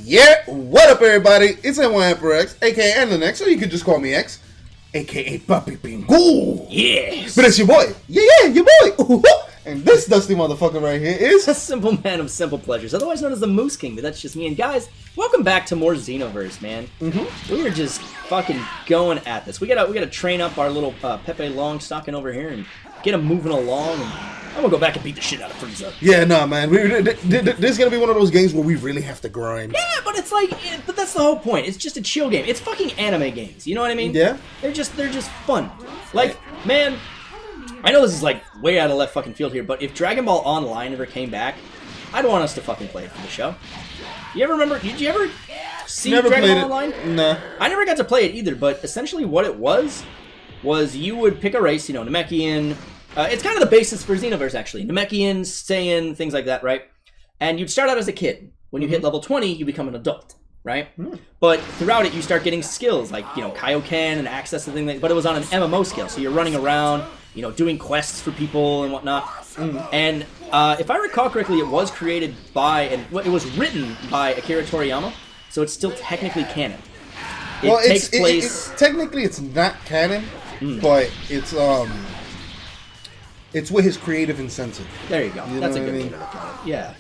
Yeah, what up, everybody? It's NYX, aka and the next, or you could just call me X, aka Papi Pingu. Yes. But it's your boy. Yeah, your boy. And this dusty motherfucker right here is a simple man of simple pleasures, otherwise known as the Moose King. But that's just me. And guys, welcome back to more Xenoverse, man. We are just fucking going at this. We gotta train up our little Pepe Longstocking over here and get him moving along. And I'm gonna go back and beat the shit out of Frieza. Yeah, nah, man. This is gonna be one of those games where we really have to grind. Yeah, but it's like, but that's the whole point. It's just a chill game. It's fucking anime games. You know what I mean? Yeah. They're just fun. Like, man, I know this is like way out of left fucking field here, but if Dragon Ball Online ever came back, I'd want us to fucking play it for the show. You ever remember? Did you ever see Dragon Ball Online? Nah. I never got to play it either, but essentially what it was you would pick a race, you know, Namekian. It's kind of the basis for Xenoverse, actually. Namekian, Saiyan, things like that, right? And you'd start out as a kid. When you hit level 20, you become an adult, right? But throughout it, you start getting skills like, you know, Kaioken and access to things. But it was on an MMO scale, so you're running around, you know, doing quests for people and whatnot. And if I recall correctly, it was created by, and it was written by Akira Toriyama, so it's still technically canon. It takes place. Technically, it's not canon, but it's with his creative incentive. There you go. That's a good way to look at it. Yeah.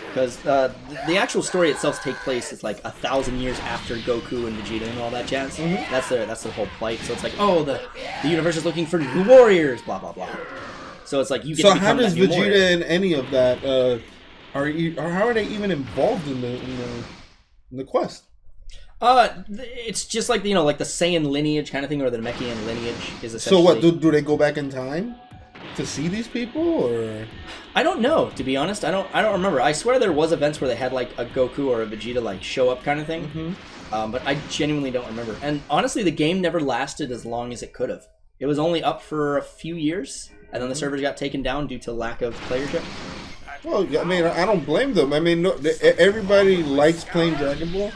Because the actual story itself takes place is like 1,000 years after Goku and Vegeta and all that jazz. That's the whole plight. So it's like, oh, the universe is looking for new warriors, blah blah blah. So it's like you get to become that new warrior. So how does Vegeta and any of that how are they even involved in the quest? It's just like, you know, like the Saiyan lineage kind of thing, or the Namekian lineage is essentially. So what do they go back in time to see these people, or? I don't know, to be honest. I don't remember. I swear there was events where they had like a Goku or a Vegeta like show up kind of thing. But I genuinely don't remember. And honestly, the game never lasted as long as it could have. It was only up for a few years, and then the servers got taken down due to lack of playership. Well, I mean, I don't blame them. I mean, everybody likes playing Dragon Ball,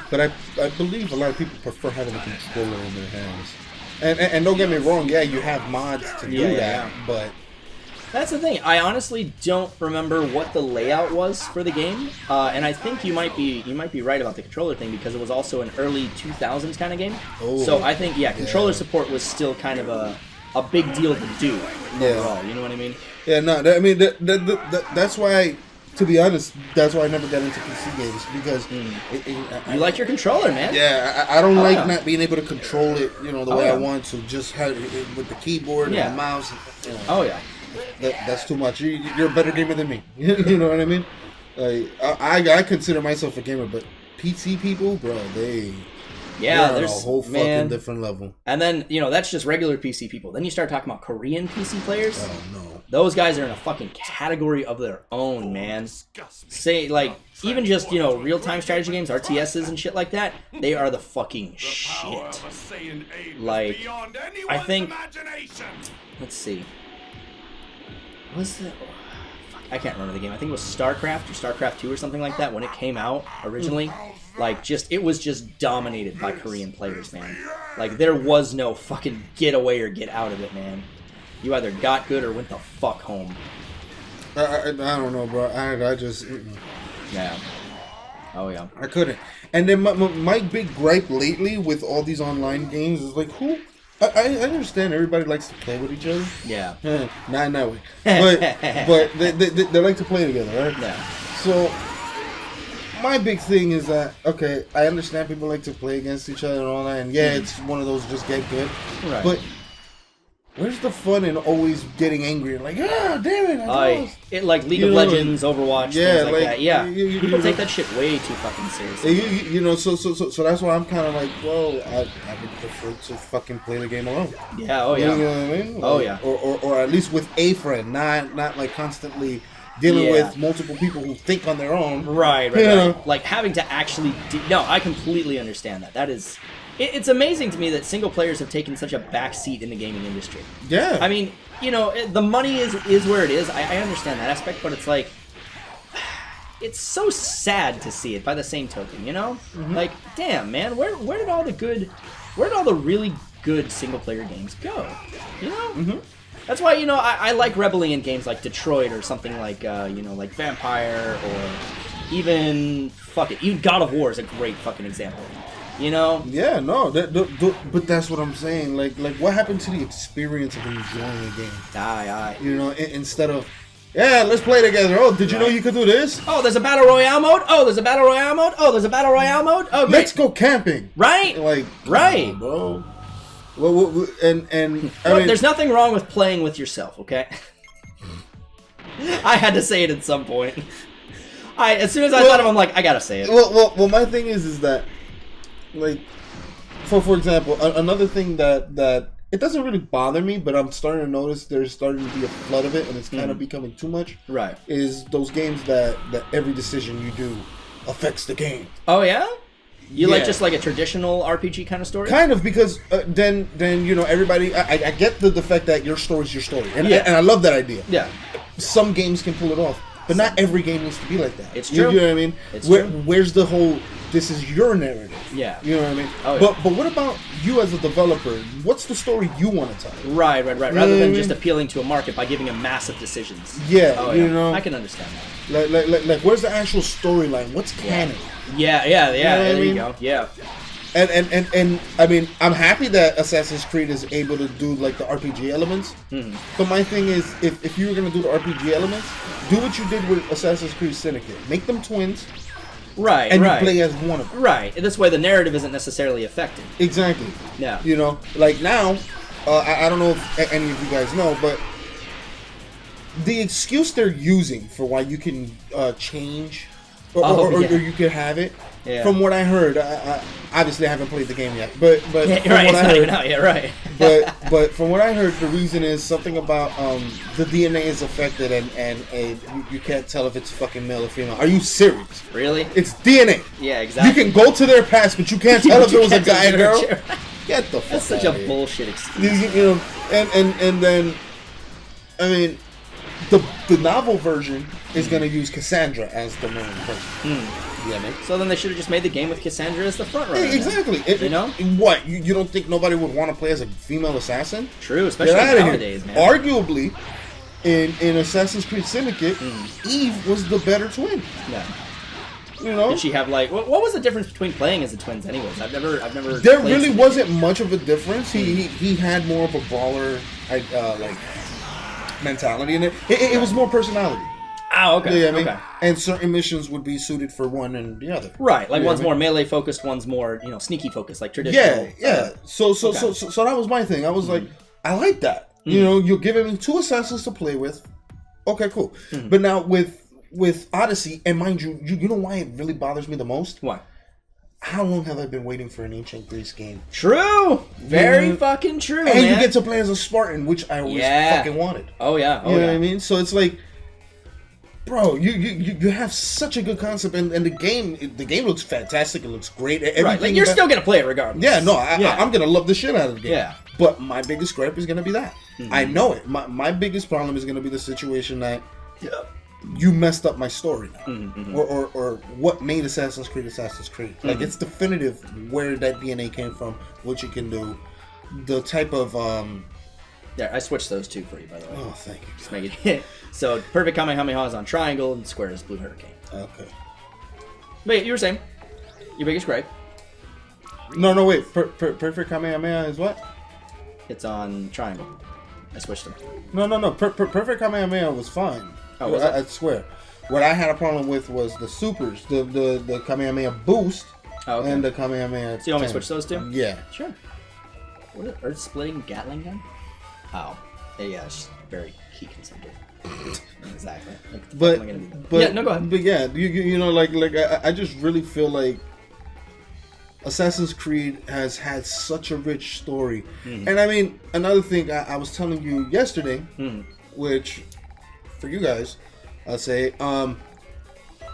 but I believe a lot of people prefer having a controller in their hands. And don't get me wrong, yeah, you have mods to do that, but that's the thing. I honestly don't remember what the layout was for the game, and I think you might be right about the controller thing, because it was also an early 2000s kind of game. So I think controller support was still kind of a big deal to do overall. You know what I mean? Yeah, no, I mean that's why. To be honest, that's why I never got into PC games, because you like your controller, man. Yeah, I don't like not being able to control it, you know, the way I want to. Just have it with the keyboard and the mouse. You know, that's too much. You're a better gamer than me. You know what I mean? Like, I consider myself a gamer, but PC people, bro, they're on a whole fucking different level. And then, you know, that's just regular PC people. Then you start talking about Korean PC players. Oh no. Those guys are in a fucking category of their own, man. Say, like, even just, you know, real-time strategy games, RTSs and shit like that, they are the fucking shit. Like, I think, let's see. What's the... I can't remember the game. I think it was StarCraft or StarCraft 2 or something like that when it came out originally. Like, it was just dominated by Korean players, man. Like, there was no fucking get away or get out of it, man. You either got good or went the fuck home. I don't know, bro. I just... Yeah. Oh, yeah. I couldn't. And then my big gripe lately with all these online games is like, who... I understand everybody likes to play with each other. Yeah. Not in that way. But they like to play together, right? Yeah. So... my big thing is that, okay, I understand people like to play against each other and all that, and yeah, it's one of those just get good. Right. But where's the fun in always getting angry and like, damn it, it like League of Legends, Overwatch, things like that. Yeah, people take that shit way too fucking seriously. You know, so that's why I'm kind of like, well, I would prefer to fucking play the game alone. Yeah, oh yeah. You know what I mean? Oh yeah. Or at least with a friend, not like constantly dealing with multiple people who think on their own. Right. Like having to actually... No, I completely understand that. That is... It's amazing to me that single players have taken such a back seat in the gaming industry. Yeah. I mean, you know, the money is where it is. I understand that aspect, but it's like... It's so sad to see it by the same token, you know? Like, damn, man, where did all the really good single player games go? You know? That's why, you know, I like rebeling in games like Detroit or something like, you know, like Vampire or even fuck it, even God of War is a great fucking example. You know? Yeah, no, but that's what I'm saying. Like, what happened to the experience of enjoying a game? Aye. You know, instead of, yeah, let's play together. Oh, did you know you could do this? Oh, there's a battle royale mode. Oh, there's a battle royale mode. Oh, there's a battle royale mode. Oh, great. Let's go camping. Right? Like, right, bro. Well, and I mean, there's nothing wrong with playing with yourself. Okay. I had to say it at some point. As soon as I thought of it, I'm like, I gotta say it. Well, my thing is that, like, for example, another thing that it doesn't really bother me, but I'm starting to notice there's starting to be a flood of it, and it's kind of becoming too much. Right. Is those games that every decision you do affects the game. Oh yeah. You like just like a traditional RPG kind of story? Kind of, because then you know, everybody. I get the fact that your story's your story, and I love that idea. Yeah. Some games can pull it off, but not every game needs to be like that. It's true. You know what I mean? It's true. Where's the whole? This is your narrative. Yeah. You know what I mean? Oh, yeah. But what about you as a developer? What's the story you want to tell? Right. Rather than just appealing to a market by giving them massive decisions. Yeah. Oh, you know. I can understand that. Like, where's the actual storyline? What's canon? Yeah. You know there you go. Yeah. And I mean, I'm happy that Assassin's Creed is able to do like the RPG elements. Mm-hmm. But my thing is, if you were gonna do the RPG elements, do what you did with Assassin's Creed Syndicate. Make them twins. Right. And you play as one of them. Right. This way, the narrative isn't necessarily affected. Exactly. Yeah. You know, like now, I don't know if any of you guys know, but the excuse they're using for why you can change or you can have it. Yeah. From what I heard, obviously I haven't played the game yet, but from right, what I heard, even out yet, right? but from what I heard, the reason is something about the DNA is affected, and you can't tell if it's fucking male or female. Are you serious? Really? It's DNA. Yeah, exactly. You can go to their past, but you can't tell if it was a guy and girl. Get the fuck. That's such a bullshit excuse. You know, and then, I mean, the novel version is going to use Cassandra as the main person. Yeah, so then they should have just made the game with Cassandra as the front runner. Yeah, exactly. You know? What? You don't think nobody would want to play as a female assassin? True, especially nowadays, man. Arguably, in Assassin's Creed Syndicate, Eve was the better twin. Yeah. You know? Did she have like what was the difference between playing as the twins anyways? I've never There really wasn't much of a difference. He had more of a brawler like mentality in it. It was more personality. Oh, okay. Yeah, I mean, and certain missions would be suited for one and the other. Right, like one's more melee focused, one's more sneaky focused, like traditional. Yeah. So that was my thing. I was like, I like that. You know, you're giving me two assassins to play with. Okay, cool. But now with Odyssey, and mind you, you know why it really bothers me the most? Why? How long have I been waiting for an Ancient Greece game? Very fucking true. And man. you get to play as a Spartan, which I always fucking wanted. Oh yeah. You know what I mean? So it's like, bro, you have such a good concept, and the game looks fantastic. It looks great. Right, like you're still gonna play it regardless. Yeah, no, I'm gonna love the shit out of the game. Yeah. But my biggest gripe is gonna be that. I know it. My biggest problem is gonna be the situation that you messed up my story now, or what made Assassin's Creed. Like it's definitive where that DNA came from, what you can do, the type of Yeah, I switched those two for you, by the way. Oh, thank you. Just make it. So perfect Kamehameha is on triangle and square is blue hurricane. Okay. But you were saying your biggest gripe? No, wait. Perfect Kamehameha is what? It's on triangle. I switched them. No. Perfect Kamehameha was fine. Oh, was I swear. What I had a problem with was the supers, the Kamehameha boost, and the Kamehameha. So you want me to switch those two? Yeah. Sure. What is Earth splitting Gatling gun? Oh, yeah, it's very key concentric. Exactly. But yeah, no, go ahead. But yeah, you know, like I just really feel like Assassin's Creed has had such a rich story, and I mean another thing I was telling you yesterday, which for you guys, I'll say, the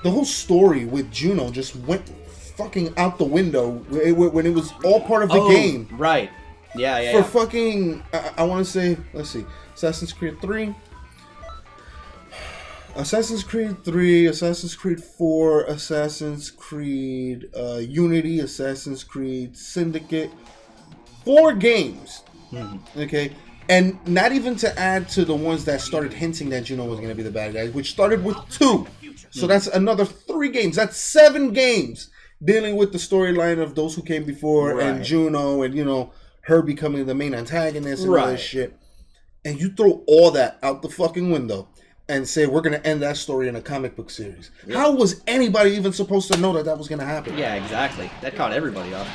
whole story with Juno just went fucking out the window when it was all part of the game. Right. Yeah. For fucking, I want to say, let's see, Assassin's Creed 3, Assassin's Creed 3, Assassin's Creed 4, Assassin's Creed Unity, Assassin's Creed Syndicate, 4 games. Okay, And not even to add to the ones that started hinting that Juno was going to be the bad guy, which started with 2. So that's another 3 games. That's 7 games dealing with the storyline of those who came before and Juno and, her becoming the main antagonist and all this shit. And you throw all that out the fucking window and say, we're going to end that story in a comic book series. Yep. How was anybody even supposed to know that was going to happen? Yeah, exactly. That caught everybody off.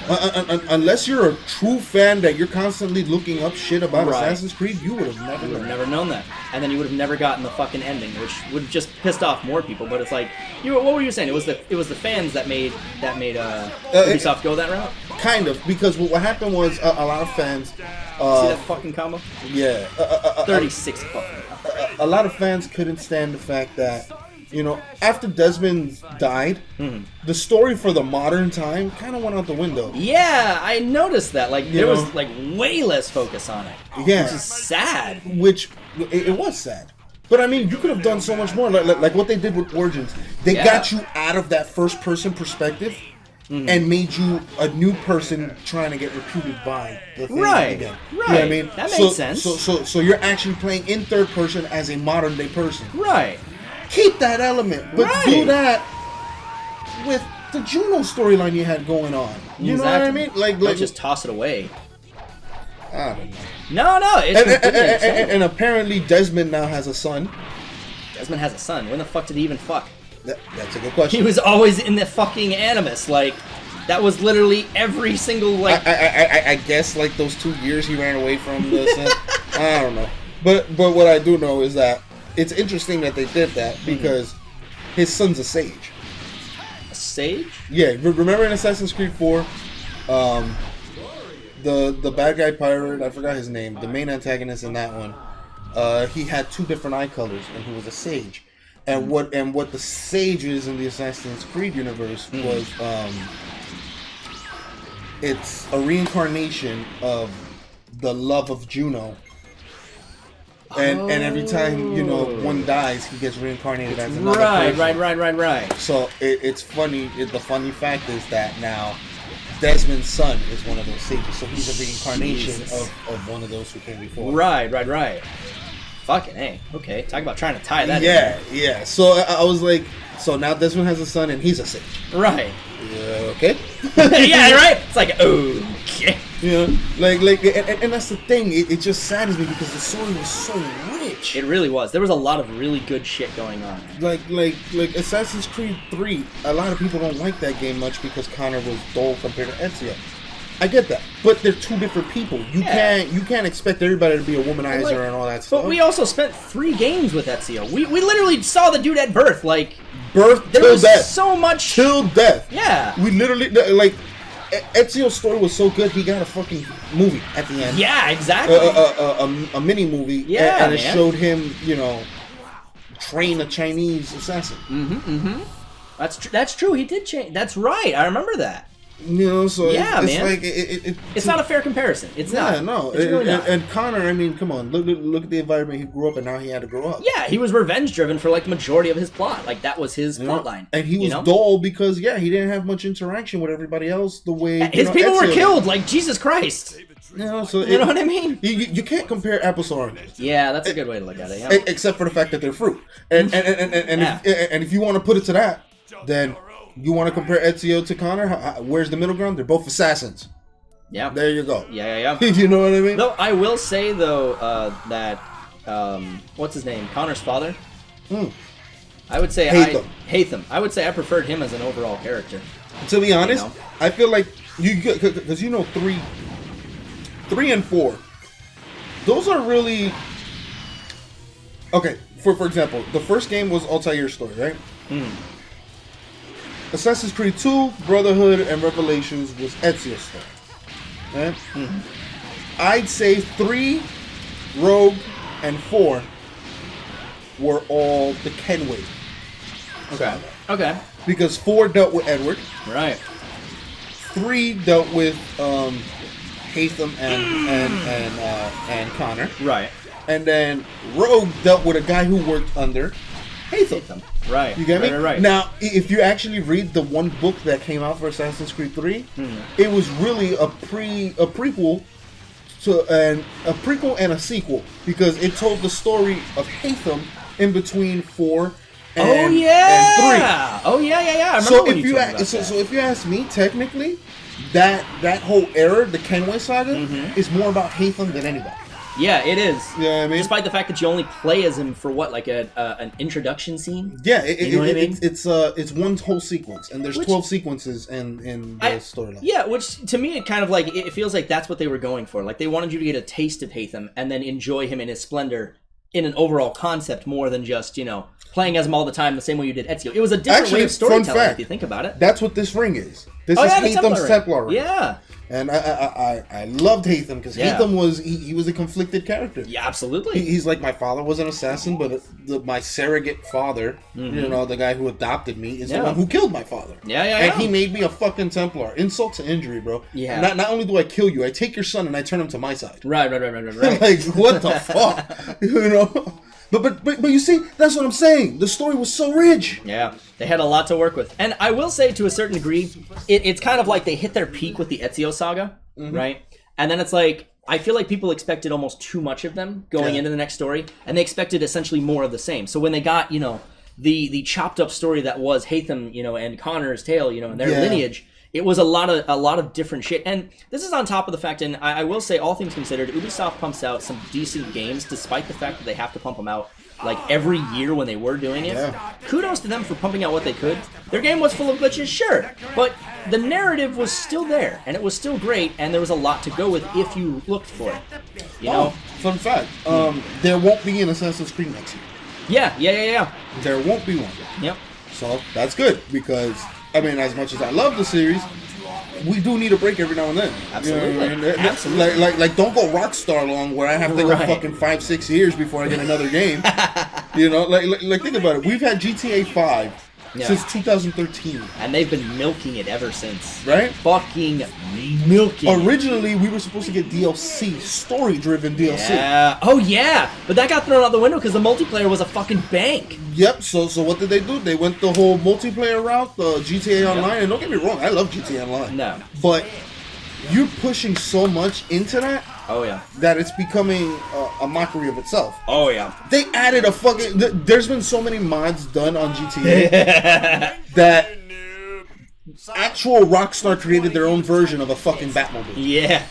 Unless you're a true fan that you're constantly looking up shit about Assassin's Creed, you would have never known that. And then you would have never gotten the fucking ending, which would have just pissed off more people. But it's like, what were you saying? It was the fans that made Ubisoft go that route? Kind of, because what happened was a lot of fans... See that fucking combo? Yeah. 36 fucking. A lot of fans couldn't stand the fact that, after Desmond died, the story for the modern time kind of went out the window. Yeah, I noticed that. Like, there was, way less focus on it. Yeah. Which is sad. It was sad. But, I mean, you could have done so much more. Like what they did with Origins. They got you out of that first-person perspective and made you a new person trying to get recruited by the thing again. Right. You know what I mean? That makes sense. So you're actually playing in third person as a modern day person. Right. Keep that element, but do that with the Juno storyline you had going on. You know what I mean? Like just toss it away. I don't know. No, it's and apparently Desmond now has a son. Desmond has a son. When the fuck did he even fuck? That's a good question. He was always in the fucking Animus. Like, that was literally every single, I guess, those 2 years he ran away from the son. I don't know. But what I do know is that it's interesting that they did that because his son's a sage. A sage? Yeah. Remember in Assassin's Creed 4, the bad guy pirate, I forgot his name, the main antagonist in that one, he had 2 different eye colors, and he was a sage. And what the sage is in the Assassin's Creed universe was it's a reincarnation of the love of Juno. And every time, one dies, he gets reincarnated as another person. Right. So it's funny. The funny fact is that now Desmond's son is one of those sages. So he's a reincarnation of one of those who came before. Right. Fucking A. Okay, talk about trying to tie that in. Yeah. So I was like, so now Desmond has a son and he's a sage. Right. Okay. Yeah, right? It's like, okay. And that's the thing. It just saddens me because the story was so rich. It really was. There was a lot of really good shit going on. Like Assassin's Creed 3, a lot of people don't like that game much because Connor was dull compared to Ezio. I get that, but they're 2 different people. You can't expect everybody to be a womanizer and all that stuff. But we also spent 3 games with Ezio. We literally saw the dude at birth, birth there till was death, so much till death. Yeah, we literally Ezio's story was so good. He got a fucking movie at the end. Yeah, exactly. A mini movie. Yeah, and it showed him, train a Chinese assassin. That's true. He did change. That's right. I remember that. So yeah, it's man. like it's not a fair comparison. It's not. No. It's really not. And Connor, I mean, come on, look at the environment he grew up in. Now he had to grow up. Yeah, he was revenge driven for the majority of his plot. That was his plot line. And he was dull because he didn't have much interaction with everybody else. The way his people were killed. Jesus Christ. So you know what I mean? You can't compare apples to oranges. Yeah, that's a good way to look at it. Yeah. Except for the fact that they're fruit. And if you want to put it to that, then. You want to compare Ezio to Connor? Where's the middle ground? They're both assassins. Yeah. There you go. Yeah. You know what I mean? Though I will say though that what's his name? Connor's father. I would say Haytham. I would say I preferred him as an overall character. To be honest, I feel like because 3 and 4, those are really okay. For example, the first game was Altair's story, right? Assassin's Creed 2, Brotherhood, and Revelations was Ezio's story. Right? I'd say 3, Rogue, and 4 were all the Kenway. Okay. Because 4 dealt with Edward. Right. 3 dealt with Haytham and Connor. Right. And then Rogue dealt with a guy who worked under Haytham. Right. You get me? Right. Now, if you actually read the one book that came out for Assassin's Creed 3, it was really a prequel So, and a prequel and a sequel, because it told the story of Haytham in between 4 and, and 3. Oh yeah. I remember So if you ask me, technically, that whole era, the Kenway saga, is more about Haytham than anybody. Yeah, it is. You know what I mean? Despite the fact that you only play as him for what, like an introduction scene? Yeah, you know what I mean? It's one whole sequence, and there's 12 sequences in the storyline. Yeah, which to me it kind of like it feels like that's what they were going for. Like they wanted you to get a taste of Haytham and then enjoy him in his splendor in an overall concept more than just playing as him all the time the same way you did Ezio. It was a different way of storytelling if you think about it. That's what this ring is. This is Haytham's Templar ring. Yeah. And I loved Haytham because Haytham was he was a conflicted character. Yeah, absolutely. He's like, my father was an assassin, but my surrogate father, the guy who adopted me, is the one who killed my father. Yeah. And he made me a fucking Templar. Insult to injury, bro. Yeah. Not only do I kill you, I take your son and I turn him to my side. Right. Like, what the fuck? But you see, that's what I'm saying. The story was so rich. Yeah, they had a lot to work with. And I will say, to a certain degree, it's kind of like they hit their peak with the Ezio saga, right? And then it's like, I feel like people expected almost too much of them going into the next story, and they expected essentially more of the same. So when they got, the chopped up story that was Haytham, and Connor's tale, and their lineage, it was a lot of different shit. And this is on top of the fact, and I will say, all things considered, Ubisoft pumps out some decent games, despite the fact that they have to pump them out like every year when they were doing it. Yeah. Kudos to them for pumping out what they could. Their game was full of glitches, sure, but the narrative was still there, and it was still great, and there was a lot to go with if you looked for it. You know? Fun fact, there won't be an Assassin's Creed next year. Yeah. There won't be one. Yep. So that's good, because as much as I love the series, we do need a break every now and then. Absolutely. You know what I mean? Absolutely. Like don't go Rockstar long where I have to go fucking 5-6 years before I get another game. Like think about it. We've had GTA 5 since 2013. And they've been milking it ever since. Right? Fucking milking Originally, we were supposed to get DLC, story-driven DLC. Yeah. Oh, yeah. But that got thrown out the window because the multiplayer was a fucking bank. Yep. So what did they do? They went the whole multiplayer route, the GTA Online. And don't get me wrong, I love GTA Online. No. But you're pushing so much into that. Oh, yeah. That it's becoming a mockery of itself. Oh, yeah. They added a fucking... There's been so many mods done on GTA that actual Rockstar created their own version of a fucking Batmobile. Yeah.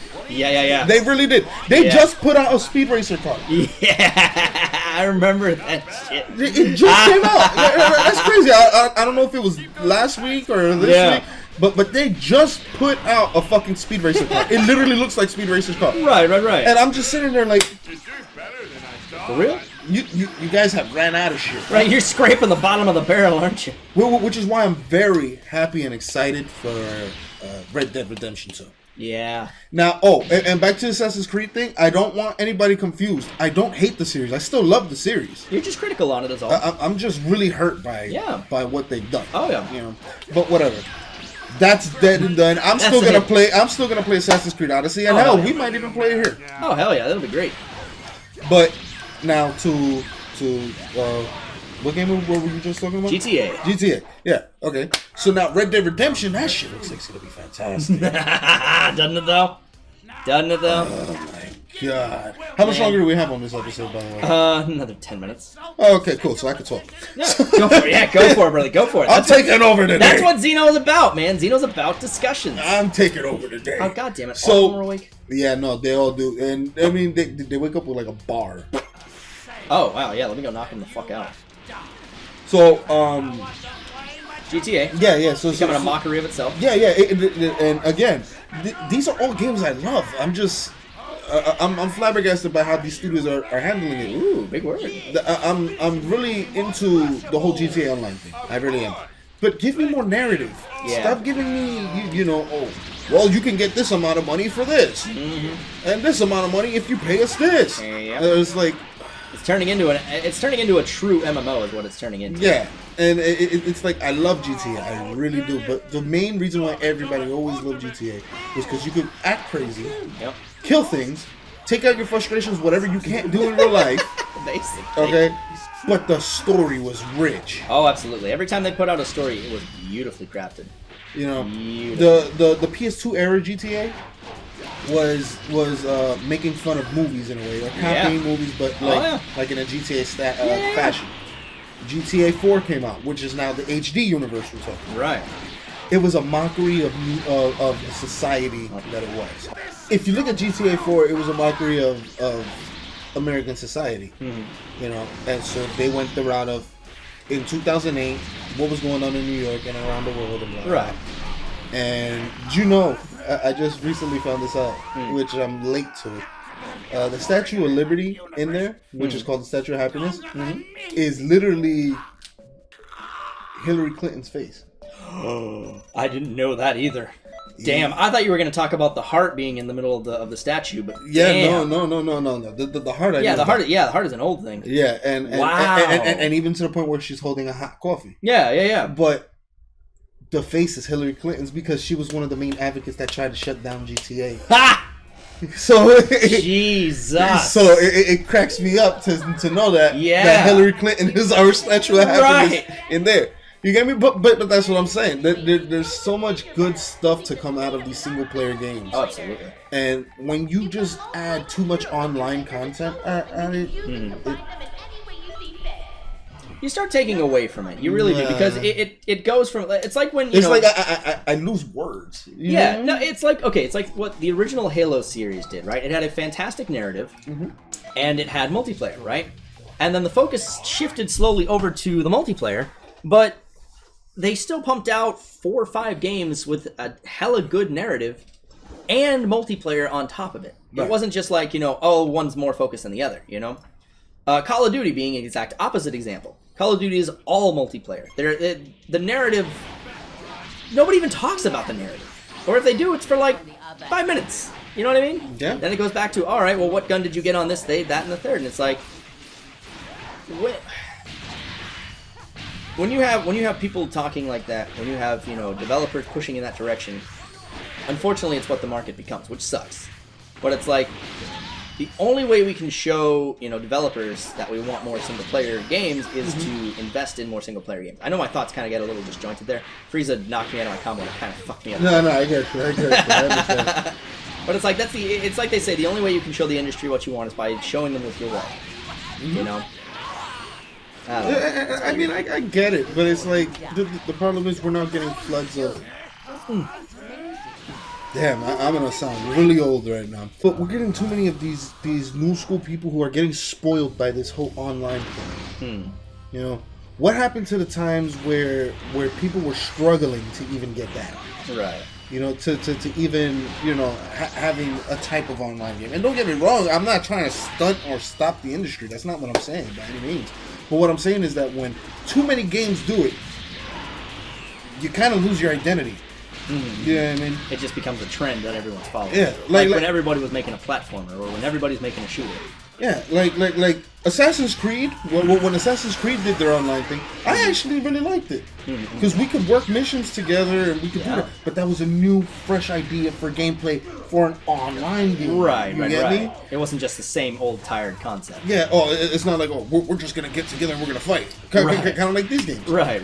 They really did. They just put out a Speed Racer car. Yeah. I remember that shit. It just came out. That's crazy. I don't know if it was last week or this week. But they just put out a fucking Speed Racer car. It literally looks like Speed Racer's car. Right. And I'm just sitting there like... For real? You guys have ran out of shit. Right, you're scraping the bottom of the barrel, aren't you? Which is why I'm very happy and excited for Red Dead Redemption 2. Yeah. Now, and back to the Assassin's Creed thing, I don't want anybody confused. I don't hate the series. I still love the series. You're just critical on it, is all. I'm just really hurt by what they've done. Oh, yeah. But whatever. That's dead and done. I'm still gonna play Assassin's Creed Odyssey, and we might even play it here. Oh hell yeah, that'll be great. But now to what game were you just talking about? GTA. Yeah. Okay. So now Red Dead Redemption, that shit looks like it's gonna be fantastic. Doesn't it though? Oh my god. How much longer do we have on this episode, by the way? Another 10 minutes. Oh, okay, cool. So I can talk. Yeah, go for it. Yeah, go for it, brother. Go for it. I'm taking over today. That's what Xeno's about, man. Xeno's about discussions. I'm taking over today. Oh, god damn it. So, all of them are awake? Yeah, no, they all do. And, they wake up with, like, a bar. Oh, wow, yeah. Let me go knock them the fuck out. So, GTA. Yeah, so... Becoming a mockery of itself. Yeah, and again, these are all games I love. I'm just... I'm flabbergasted by how these studios are handling it. Ooh, big word. I'm really into the whole GTA Online thing. I really am. But give me more narrative. Yeah. Stop giving me, you can get this amount of money for this. Mm-hmm. And this amount of money if you pay us this. Yeah. It's like... It's turning into a true MMO is what it's turning into. Yeah. And it's like, I love GTA, I really do. But the main reason why everybody always loved GTA was because you could act crazy, kill things, take out your frustrations, whatever you can't do in real life. Basically. Okay? But the story was rich. Oh, absolutely. Every time they put out a story, it was beautifully crafted. The PS2 era GTA, was making fun of movies in a way, like copying movies, but like in a GTA fashion. GTA 4 came out, which is now the HD universe we're talking. Right. It was a mockery of the society that it was. If you look at GTA 4, it was a mockery of American society. Mm-hmm. You know, and so they went the route of, in 2008, what was going on in New York and around the world and blah, blah. Right. And you know, I just recently found this out, which I'm late to. The Statue of Liberty in there, which is called the Statue of Happiness, is literally Hillary Clinton's face. I didn't know that either. Damn, I thought you were going to talk about the heart being in the middle of the statue, but damn. No. The heart. The heart is an old thing. Yeah, and even to the point where she's holding a hot coffee. Yeah. But the face is Hillary Clinton's because she was one of the main advocates that tried to shut down GTA. Ha! So Jesus. So it cracks me up to know that Hillary Clinton is our Statue of Happiness in there. You get me? But that's what I'm saying. There's so much good stuff to come out of these single player games. Oh, absolutely. And when you just add too much online content at it, you start taking away from it. You really do, because it goes from, it's like when I lose words. No, it's like what the original Halo series did, right? It had a fantastic narrative, and it had multiplayer, right? And then the focus shifted slowly over to the multiplayer, but they still pumped out 4 or 5 games with a hella good narrative and multiplayer on top of it. Right. It wasn't just like, one's more focused than the other, Call of Duty being an exact opposite example. Call of Duty is all multiplayer. The narrative, nobody even talks about the narrative. Or if they do, it's for like 5 minutes. You know what I mean? Yeah. Then it goes back to, all right, well, what gun did you get on this day, that, and the third? And it's like, when you have people talking like that, when you have developers pushing in that direction, unfortunately, it's what the market becomes, which sucks. But it's like the only way we can show developers that we want more single player games is to invest in more single player games. I know my thoughts kind of get a little disjointed there. Frieza knocked me out of my combo and it kind of fucked me up. No, I get you. I understand. But it's like it's like they say, the only way you can show the industry what you want is by showing them with your wallet. I mean, I get it, but it's like the problem is we're not getting floods of. Damn, I'm gonna sound really old right now, but we're getting too many of these new school people who are getting spoiled by this whole online thing. What happened to the times where people were struggling to even get that? Right. To even having a type of online game. And don't get me wrong, I'm not trying to stunt or stop the industry. That's not what I'm saying by any means. But what I'm saying is that when too many games do it, you kind of lose your identity. You know what I mean? It just becomes a trend that everyone's following. Yeah, like when everybody was making a platformer, or when everybody's making a shooter. Yeah, like Assassin's Creed. When Assassin's Creed did their online thing, I actually really liked it because we could work missions together and we could do that. But that was a new, fresh idea for gameplay for an online game. Right. Me? It wasn't just the same old, tired concept. Yeah. Oh, it's not like we're just gonna get together and we're gonna fight. Kind of like these games. Right.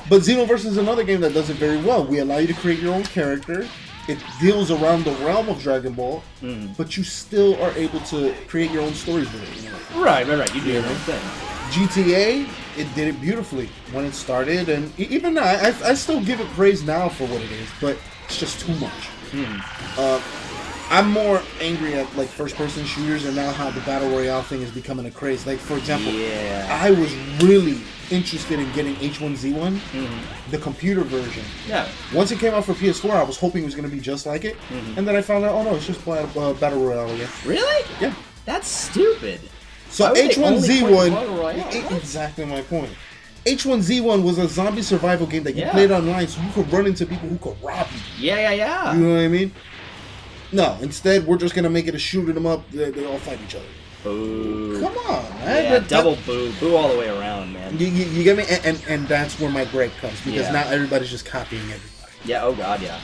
But Xenoverse is another game that does it very well. We allow you to create your own character. It deals around the realm of Dragon Ball, but you still are able to create your own stories with it. Right. You do your own thing. GTA, it did it beautifully when it started, and even now, I still give it praise now for what it is, but it's just too much. I'm more angry at like first-person shooters and now how the Battle Royale thing is becoming a craze. Like, for example, I was really interested in getting H1Z1, the computer version. Yeah. Once it came out for PS4, I was hoping it was going to be just like it, and then I found out, oh no, it's just Battle Royale again. Really? Yeah. That's stupid. So H1Z1, exactly my point. H1Z1 was a zombie survival game that you played online, so you could run into people who could rob you. Yeah. You know what I mean? No, instead we're just gonna make it a shooting them up. They all fight each other. Boo! Come on, man. Yeah, double boo all the way around, man. You get me? And that's where my gripe comes because now everybody's just copying everybody. Yeah. Oh God, yeah.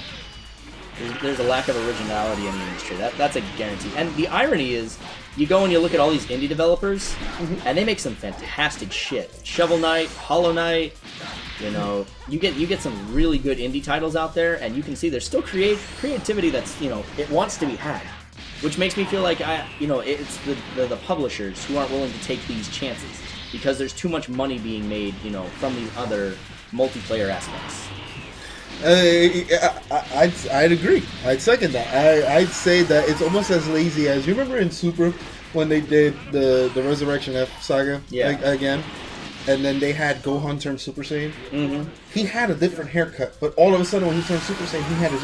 There's a lack of originality in the industry. That's a guarantee. And the irony is, you go and you look at all these indie developers, and they make some fantastic shit. Shovel Knight, Hollow Knight, You know, you get some really good indie titles out there, and you can see there's still creativity that's, you know, it wants to be had, which makes me feel like it's the publishers who aren't willing to take these chances because there's too much money being made, you know, from these other multiplayer aspects. I'd agree. I'd second that. I'd say that it's almost as lazy as, you remember in Super when they did the Resurrection F saga again, and then they had Gohan turn Super Saiyan. Mm-hmm. He had a different haircut, but all of a sudden when he turned Super Saiyan, he had his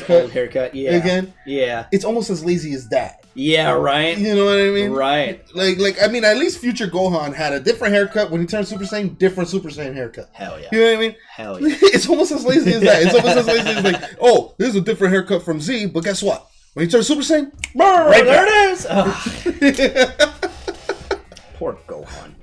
old haircut. Yeah. Again. Yeah. It's almost as lazy as that. Yeah. Right. You know what I mean? Right. Like I mean, at least future Gohan had a different haircut when he turned Super Saiyan. Different Super Saiyan haircut. Hell yeah. You know what I mean? Hell yeah. It's almost as lazy as that. It's almost as lazy as like, oh, this is a different haircut from Z, but guess what? When he turns Super Saiyan, right there it is. Oh. Poor Gohan.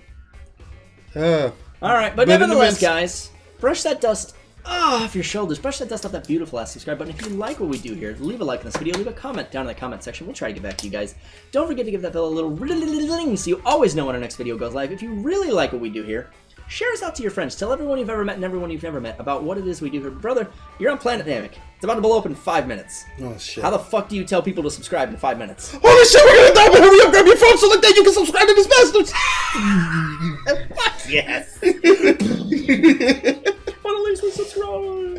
All right, but nevertheless, guys, brush that dust off your shoulders. Brush that dust off that beautiful ass subscribe button. If you like what we do here, leave a like on this video. Leave a comment down in the comment section. We'll try to get back to you guys. Don't forget to give that bell a little ring so you always know when our next video goes live. If you really like what we do here, share us out to your friends. Tell everyone you've ever met and everyone you've never met about what it is we do here. Brother, you're on Planet Namek. It's about to blow up in 5 minutes. Oh, shit. How the fuck do you tell people to subscribe in 5 minutes? Holy shit, we're gonna die, but hurry up, grab your phone so that you can subscribe to this bastards! Fuck yes! But at least we subscribe!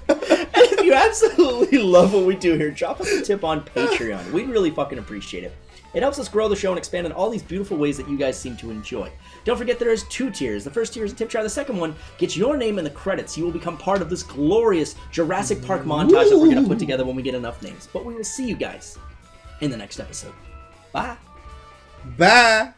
And if you absolutely love what we do here, drop us a tip on Patreon. We'd really fucking appreciate it. It helps us grow the show and expand in all these beautiful ways that you guys seem to enjoy. Don't forget there is 2 tiers. The first tier is a tip jar. The second one gets your name in the credits. You will become part of this glorious Jurassic Park montage that we're going to put together when we get enough names. But we will see you guys in the next episode. Bye. Bye.